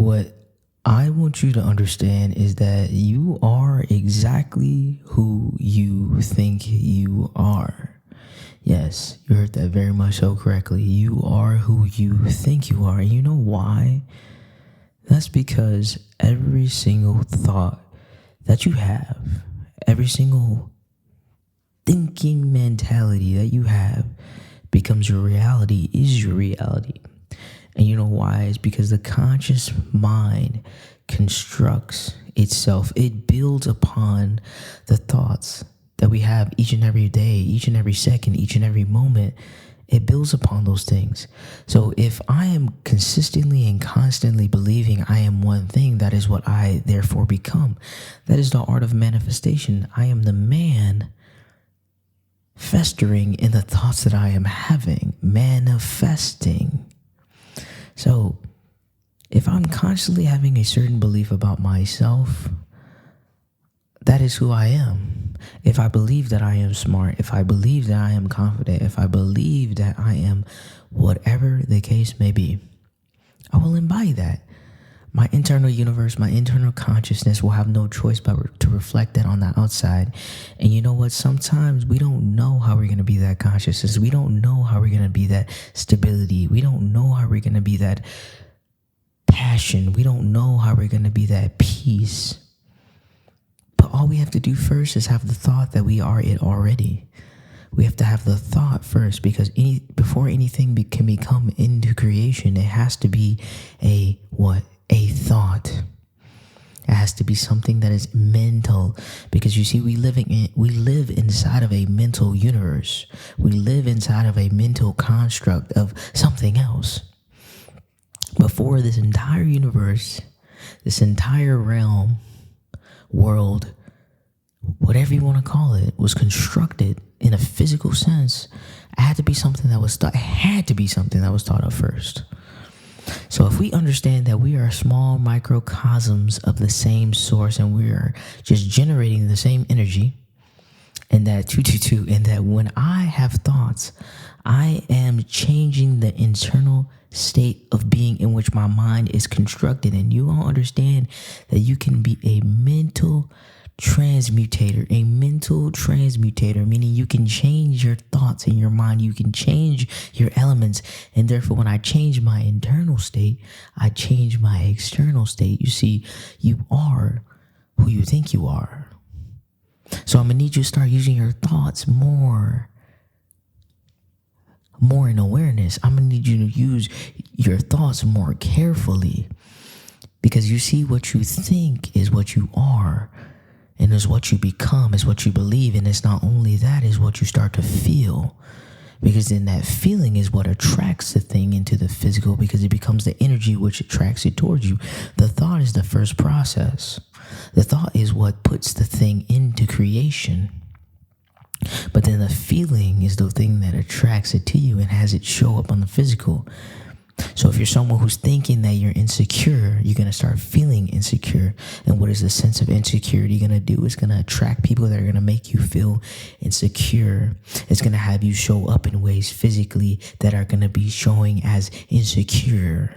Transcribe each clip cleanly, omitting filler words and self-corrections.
What I want you to understand is that you are exactly who you think you are. Yes, you heard that very much so correctly. You are who you think you are. And you know why? That's because every single thought that you have, every single thinking mentality that you have becomes your reality, is your reality. And you know why? It's because the conscious mind constructs itself. It builds upon the thoughts that we have each and every day, each and every second, each and every moment. It builds upon those things. So if I am consistently and constantly believing I am one thing, that is what I therefore become. That is the art of manifestation. I am the man festering in the thoughts that I am having, manifesting. So if I'm constantly having a certain belief about myself, that is who I am. If I believe that I am smart, if I believe that I am confident, if I believe that I am whatever the case may be, I will embody that. My internal universe, my internal consciousness will have no choice but to reflect that on the outside. And you know what? Sometimes we don't know how we're going to be that consciousness. We don't know how we're going to be that stability. We don't know how we're going to be that passion. We don't know how we're going to be that peace. But all we have to do first is have the thought that we are it already. We have to have the thought first, because before anything can become into creation, it has to be a thought. It has to be something that is mental, because you see, we live inside of a mental universe. We live inside of a mental construct of something else. Before this entire universe, this entire realm, world, whatever you want to call it, was constructed in a physical sense, it had to be something that was thought. It had to be something that was thought of first. So if we understand that we are small microcosms of the same source, and we are just generating the same energy, and that and that when I have thoughts, I am changing the internal state of being in which my mind is constructed. And you all understand that you can be a mental transmutator, meaning you can change your thoughts in your mind. You can change your elements. And therefore, when I change my internal state, I change my external state. You see, you are who you think you are. So I'm going to need you to start using your thoughts more in awareness. I'm going to need you to use your thoughts more carefully, because you see, what you think is what you are, and is what you become, is what you believe. And it's not only that, is what you start to feel, because then that feeling is what attracts the thing into the physical, because it becomes the energy which attracts it towards you. The thought is the first process. The thought is what puts the thing into creation. But then the feeling is the thing that attracts it to you and has it show up on the physical. So if you're someone who's thinking that you're insecure, you're going to start feeling insecure. And what is the sense of insecurity going to do? It's going to attract people that are going to make you feel insecure. It's going to have you show up in ways physically that are going to be showing as insecure.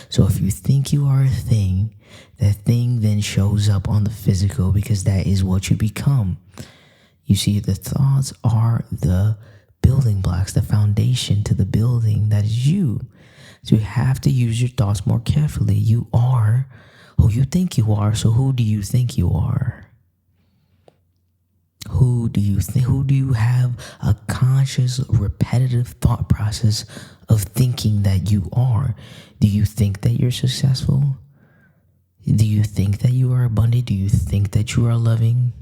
So if you think you are a thing, that thing then shows up on the physical, because that is what you become. You see, the thoughts are the building blocks, the foundation to the building that is you. So you have to use your thoughts more carefully. You are who you think you are. So who do you think you are? Who do you think? Who do you have a conscious, repetitive thought process of thinking that you are? Do you think that you're successful? Do you think that you are abundant? Do you think that you are loving?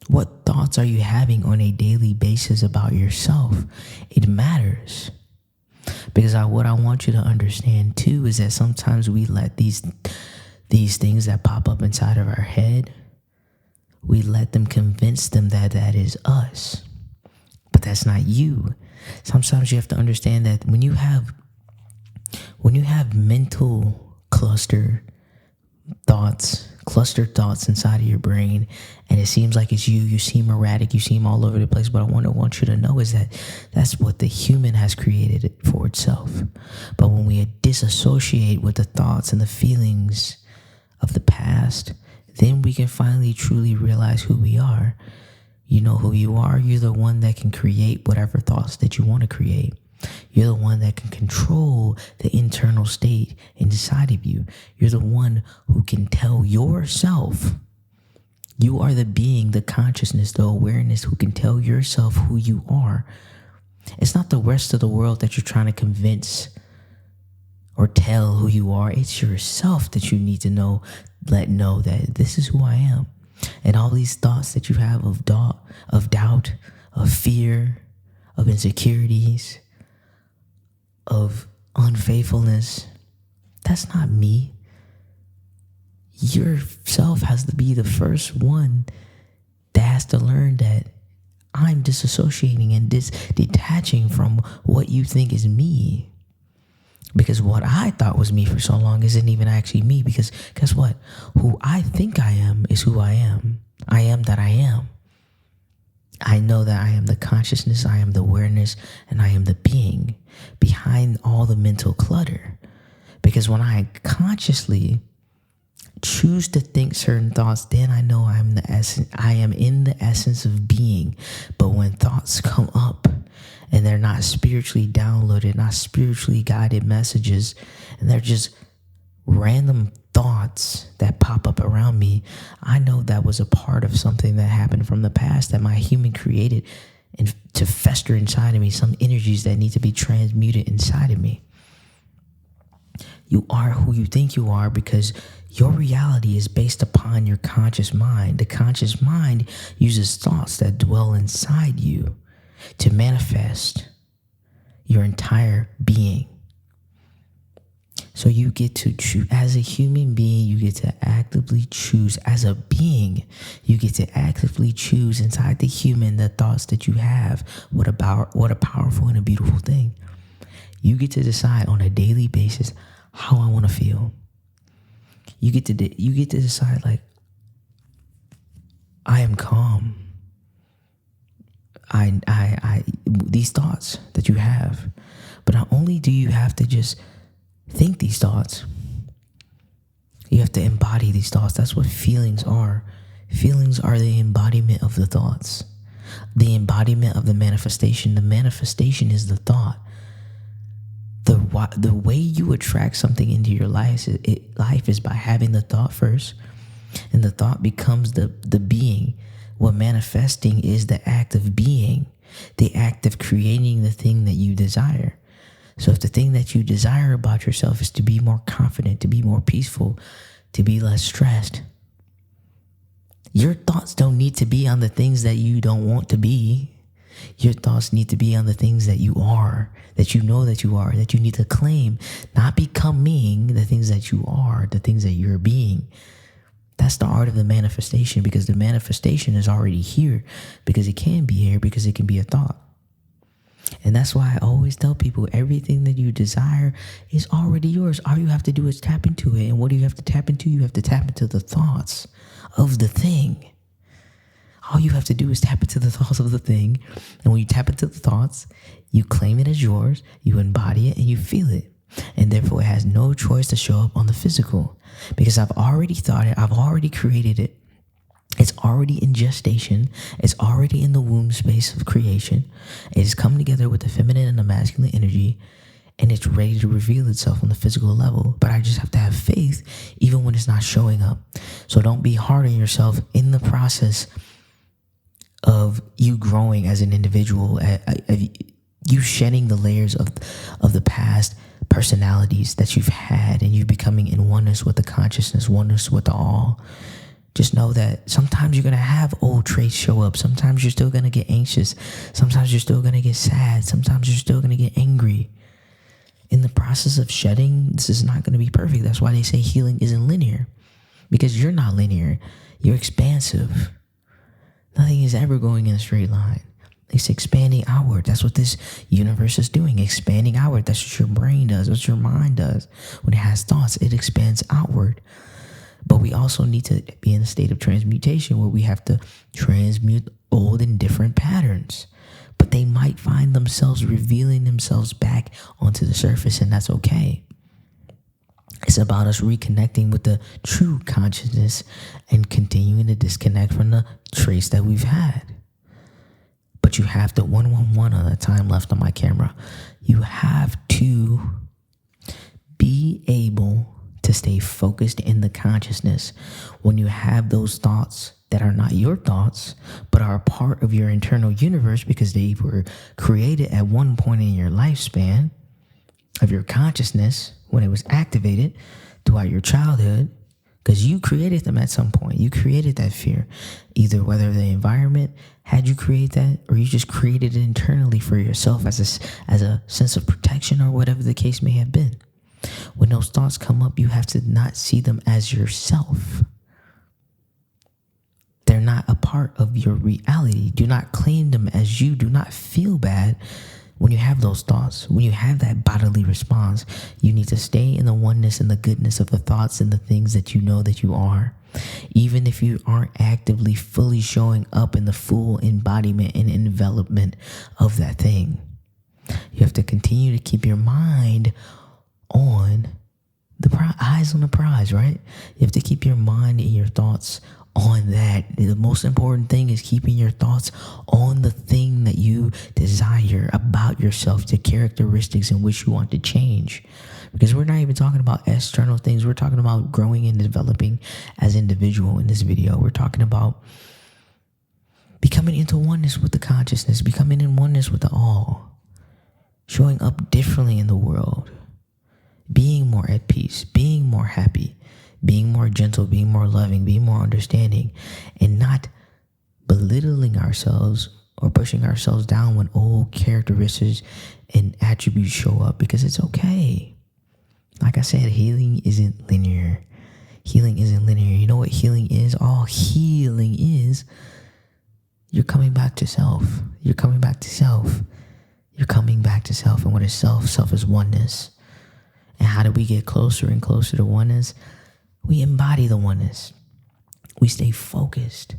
What thoughts are you having on a daily basis about yourself? It matters. Because what I want you to understand too is that sometimes we let these things that pop up inside of our head, we let them convince them that that is us. But that's not you. Sometimes you have to understand that when you have mental cluster thoughts, clustered thoughts inside of your brain, and it seems like it's you. You seem erratic. You seem all over the place. But I want you to know is that that's what the human has created for itself. But when we disassociate with the thoughts and the feelings of the past, then we can finally truly realize who we are. You know who you are. You're the one that can create whatever thoughts that you want to create. You're the one that can control the internal state inside of you. You're the one who can tell yourself. You are the being, the consciousness, the awareness who can tell yourself who you are. It's not the rest of the world that you're trying to convince or tell who you are. It's yourself that you need to know, know that this is who I am. And all these thoughts that you have of doubt, of fear, of insecurities, of unfaithfulness, that's not me. Yourself has to be the first one that has to learn that I'm disassociating and detaching from what you think is me. Because what I thought was me for so long isn't even actually me. Because guess what? Who I think I am is who I am. I am that I am. I know that I am the consciousness, I am the awareness, and I am the being behind all the mental clutter. Because when I consciously choose to think certain thoughts, then I know I am in the essence of being. But when thoughts come up and they're not spiritually downloaded, not spiritually guided messages, and they're just random thoughts that pop up around me, I know that was a part of something that happened from the past that my human created and to fester inside of me, some energies that need to be transmuted inside of me. You are who you think you are because your reality is based upon your conscious mind. The conscious mind uses thoughts that dwell inside you to manifest your entire being. So you get to choose, as a human being, you get to actively choose. As a being, you get to actively choose inside the human the thoughts that you have. What a powerful and a beautiful thing. You get to decide on a daily basis how I want to feel. You get to decide, like, I am calm. These thoughts that you have, but not only do you have to just think these thoughts, you have to embody these thoughts. That's what feelings are. Feelings are the embodiment of the thoughts, the embodiment of the manifestation. The manifestation is the thought. The way you attract something into your life is by having the thought first, and the thought becomes the being. What manifesting is the act of being, the act of creating the thing that you desire. So if the thing that you desire about yourself is to be more confident, to be more peaceful, to be less stressed, your thoughts don't need to be on the things that you don't want to be. Your thoughts need to be on the things that you are, that you know that you are, that you need to claim, not becoming the things that you are, the things that you're being. That's the art of the manifestation, because the manifestation is already here, because it can be here, because it can be a thought. And that's why I always tell people everything that you desire is already yours. All you have to do is tap into it. And what do you have to tap into? You have to tap into the thoughts of the thing. All you have to do is tap into the thoughts of the thing. And when you tap into the thoughts, you claim it as yours, you embody it, and you feel it. And therefore, it has no choice to show up on the physical, because I've already thought it, I've already created it. It's already in gestation. It's already in the womb space of creation. It is coming together with the feminine and the masculine energy, and it's ready to reveal itself on the physical level. But I just have to have faith even when it's not showing up. So don't be hard on yourself in the process of you growing as an individual, you shedding the layers of the past personalities that you've had, and you becoming in oneness with the consciousness, oneness with the all. Just know that sometimes you're going to have old traits show up. Sometimes you're still going to get anxious. Sometimes you're still going to get sad. Sometimes you're still going to get angry. In the process of shedding, this is not going to be perfect. That's why they say healing isn't linear, because you're not linear. You're expansive. Nothing is ever going in a straight line. It's expanding outward. That's what this universe is doing, expanding outward. That's what your brain does. That's what your mind does. When it has thoughts, it expands outward. But we also need to be in a state of transmutation where we have to transmute old and different patterns. But they might find themselves revealing themselves back onto the surface, and that's okay. It's about us reconnecting with the true consciousness and continuing to disconnect from the trace that we've had. But you have to, 111 on the time left on my camera, you have to be able to stay focused in the consciousness when you have those thoughts that are not your thoughts, but are a part of your internal universe because they were created at one point in your lifespan of your consciousness when it was activated throughout your childhood, because you created them at some point. You created that fear, either whether the environment had you create that or you just created it internally for yourself as a sense of protection or whatever the case may have been. When those thoughts come up, you have to not see them as yourself. They're not a part of your reality. Do not claim them as you. Do not feel bad when you have those thoughts. When you have that bodily response, you need to stay in the oneness and the goodness of the thoughts and the things that you know that you are. Even if you aren't actively fully showing up in the full embodiment and envelopment of that thing, you have to continue to keep your mind on the eyes on the prize, right? You have to keep your mind and your thoughts on that. The most important thing is keeping your thoughts on the thing that you desire about yourself, the characteristics in which you want to change. Because we're not even talking about external things. We're talking about growing and developing as individual in this video. We're talking about becoming into oneness with the consciousness, becoming in oneness with the all, showing up differently in the world, being more at peace, being more happy, being more gentle, being more loving, being more understanding, and not belittling ourselves or pushing ourselves down when old characteristics and attributes show up, because it's okay. Like I said, healing isn't linear. Healing isn't linear. You know what healing is? All healing is, you're coming back to self. You're coming back to self. You're coming back to self. And what is self? Self is oneness. And how do we get closer and closer to oneness? We embody the oneness. We stay focused.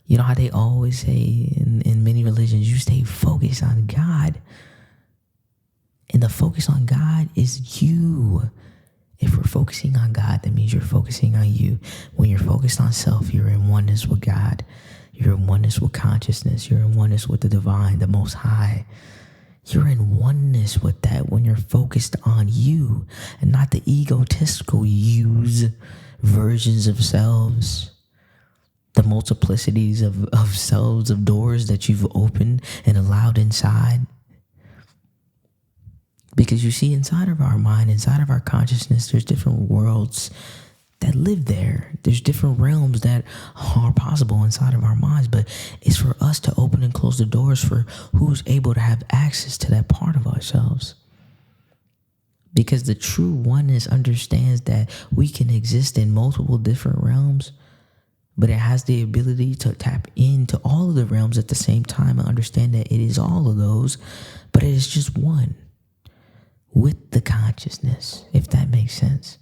You know how they always say in many religions, you stay focused on God. And the focus on God is you. If we're focusing on God, that means you're focusing on you. When you're focused on self, you're in oneness with God. You're in oneness with consciousness. You're in oneness with the divine, the Most High. You're in oneness with that when you're focused on you and not the egotistical yous versions of selves, the multiplicities of selves, of doors that you've opened and allowed inside. Because you see, inside of our mind, inside of our consciousness, there's different worlds that live there. There's different realms that are possible inside of our minds, but it's for us to open and close the doors for who's able to have access to that part of ourselves. Because the true oneness understands that we can exist in multiple different realms, but it has the ability to tap into all of the realms at the same time and understand that it is all of those, but it is just one with the consciousness, if that makes sense.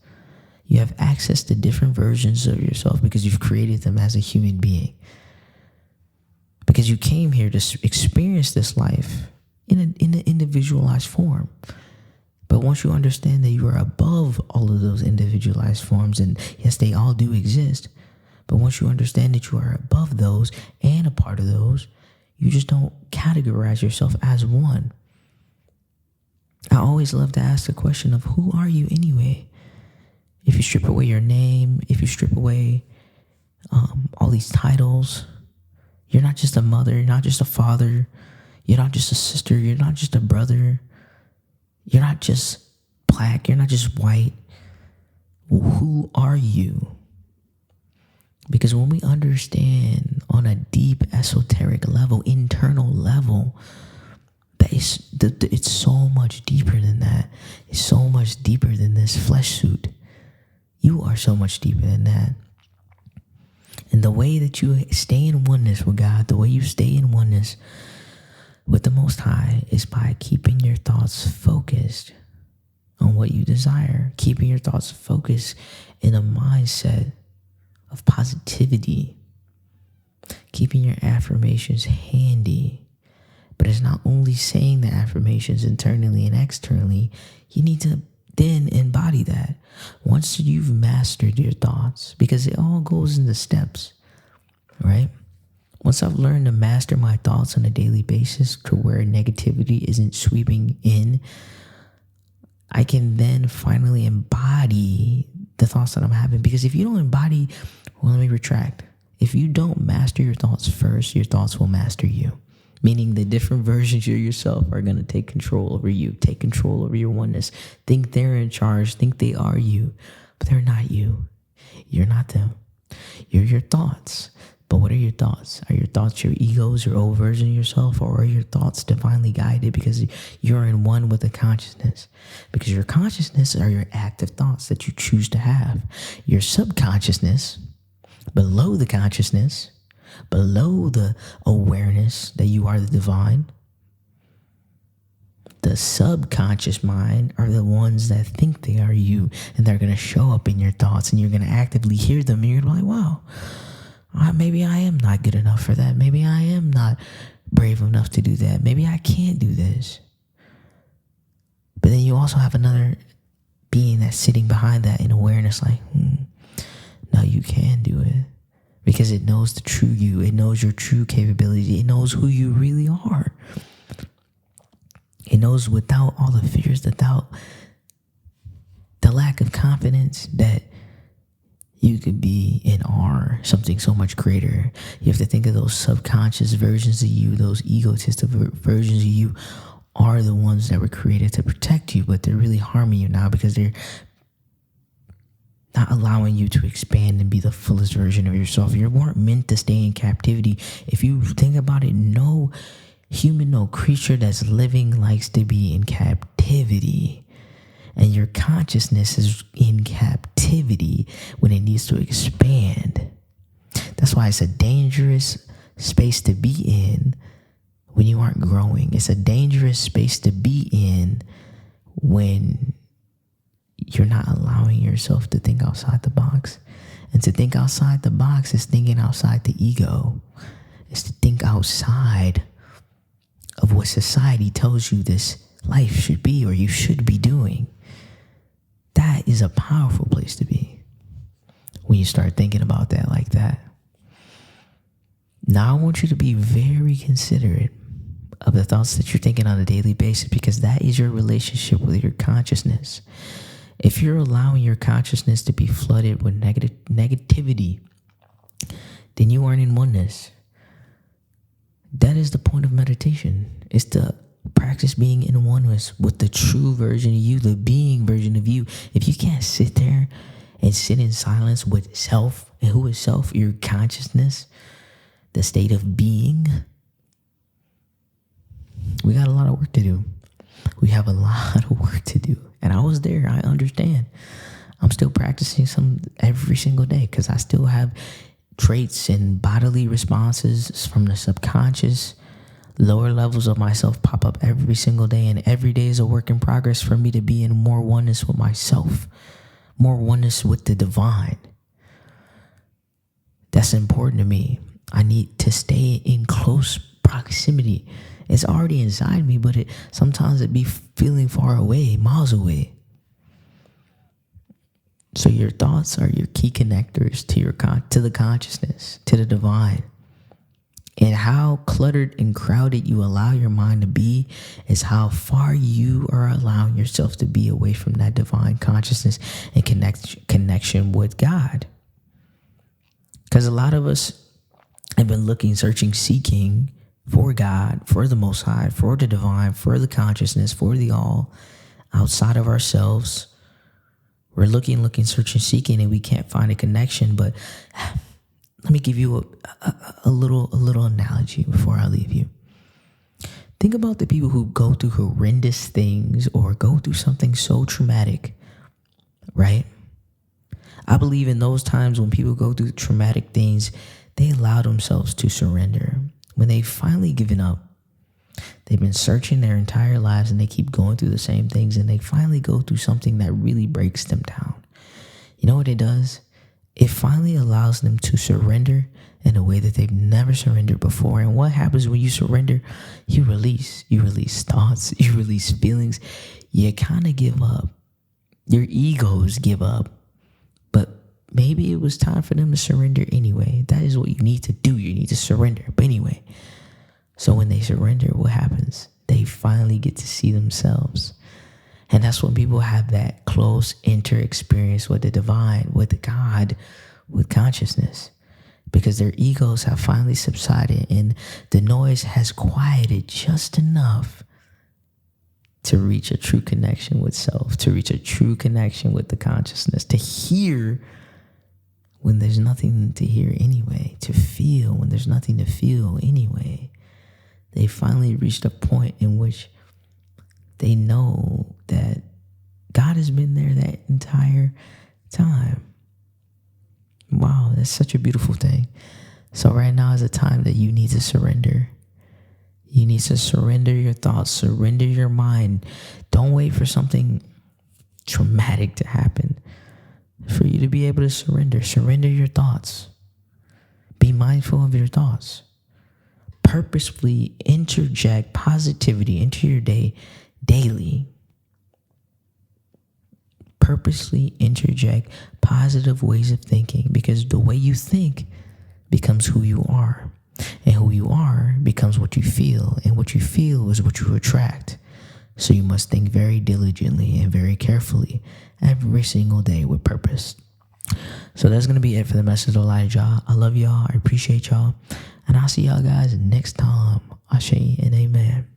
You have access to different versions of yourself because you've created them as a human being. Because you came here to experience this life in an individualized form. But once you understand that you are above all of those individualized forms, and yes, they all do exist, but once you understand that you are above those and a part of those, you just don't categorize yourself as one. I always love to ask the question of, who are you anyway? If you strip away your name, if you strip away all these titles, you're not just a mother, you're not just a father, you're not just a sister, you're not just a brother, you're not just black, you're not just white. Who are you? Because when we understand on a deep esoteric level, internal level, that it's so much deeper than that. It's so much deeper than this flesh suit. You are so much deeper than that. And the way that you stay in oneness with God, the way you stay in oneness with the Most High, is by keeping your thoughts focused on what you desire, keeping your thoughts focused in a mindset of positivity. Keeping your affirmations handy. But it's not only saying the affirmations internally and externally. You need to then embody that. Once you've mastered your thoughts, because it all goes into steps, right? Once I've learned to master my thoughts on a daily basis to where negativity isn't sweeping in, I can then finally embody the thoughts that I'm having. Because if you don't embody, well, let me retract. If you don't master your thoughts first, your thoughts will master you. Meaning the different versions of yourself are going to take control over you, take control over your oneness. Think they're in charge, think they are you, but they're not you. You're not them. You're your thoughts. But what are your thoughts? Are your thoughts your egos, your old version of yourself, or are your thoughts divinely guided because you're in one with the consciousness? Because your consciousness are your active thoughts that you choose to have. Your subconsciousness, below the consciousness, below the awareness that you are the divine, the subconscious mind are the ones that think they are you, and they're going to show up in your thoughts, and you're going to actively hear them, and you're going to be like, wow, maybe I am not good enough for that. Maybe I am not brave enough to do that. Maybe I can't do this. But then you also have another being that's sitting behind that in awareness like, no, you can do it. Because it knows the true you. It knows your true capabilities. It knows who you really are. It knows without all the fears, without the lack of confidence that you could be and are something so much greater. You have to think of those subconscious versions of you, those egotistic versions of you are the ones that were created to protect you, but they're really harming you now because they're not allowing you to expand and be the fullest version of yourself. You weren't meant to stay in captivity. If you think about it, no human, no creature that's living likes to be in captivity. And your consciousness is in captivity when it needs to expand. That's why it's a dangerous space to be in when you aren't growing. It's a dangerous space to be in when you're not allowing yourself to think outside the box. And to think outside the box is thinking outside the ego. It's to think outside of what society tells you this life should be or you should be doing. That is a powerful place to be when you start thinking about that like that. Now I want you to be very considerate of the thoughts that you're thinking on a daily basis, because that is your relationship with your consciousness. If you're allowing your consciousness to be flooded with negativity, then you aren't in oneness. That is the point of meditation. It's to practice being in oneness with the true version of you, the being version of you. If you can't sit there and sit in silence with self, and who is self? Your consciousness, the state of being. We got a lot of work to do. We have a lot of work to do. And I was there. I understand. I'm still practicing some every single day because I still have traits and bodily responses from the subconscious. Lower levels of myself pop up every single day, and every day is a work in progress for me to be in more oneness with myself, more oneness with the divine. That's important to me. I need to stay in close proximity. It's already inside me, but sometimes it be feeling far away, miles away. So your thoughts are your key connectors to the consciousness, to the divine. And how cluttered and crowded you allow your mind to be is how far you are allowing yourself to be away from that divine consciousness and connection with God. Because a lot of us have been looking, searching, seeking for God, for the Most High, for the divine, for the consciousness, for the all outside of ourselves. We're looking, searching, seeking, and we can't find a connection. But let me give you a little analogy before I leave you. Think about the people who go through horrendous things or go through something so traumatic, right? I believe in those times when people go through traumatic things, they allow themselves to surrender. When they've finally given up, they've been searching their entire lives and they keep going through the same things, and they finally go through something that really breaks them down. You know what it does? it finally allows them to surrender in a way that they've never surrendered before. And what happens when you surrender? You release thoughts, you release feelings. You kind of give up. Your egos give up. But maybe it was time for them to surrender anyway. That is what you need to do. You need to surrender. But anyway, so when they surrender, what happens? They finally get to see themselves. And that's when people have that close inter-experience with the divine, with the God, with consciousness. Because their egos have finally subsided and the noise has quieted just enough to reach a true connection with self, to reach a true connection with the consciousness, to hear when there's nothing to hear anyway, to feel when there's nothing to feel anyway. They finally reached a point in which they know that God has been there that entire time. Wow, that's such a beautiful thing. So right now is a time that you need to surrender. You need to surrender your thoughts, surrender your mind. Don't wait for something traumatic to happen for you to be able to surrender. Surrender your thoughts. Be mindful of your thoughts. Purposefully interject positivity into your day daily. Purposely interject positive ways of thinking, because the way you think becomes who you are, and who you are becomes what you feel, and what you feel is what you attract. So you must think very diligently and very carefully every single day with purpose. So that's going to be it for the message of life, y'all. I love y'all. I appreciate y'all. And I'll see y'all guys next time. Ashe and amen.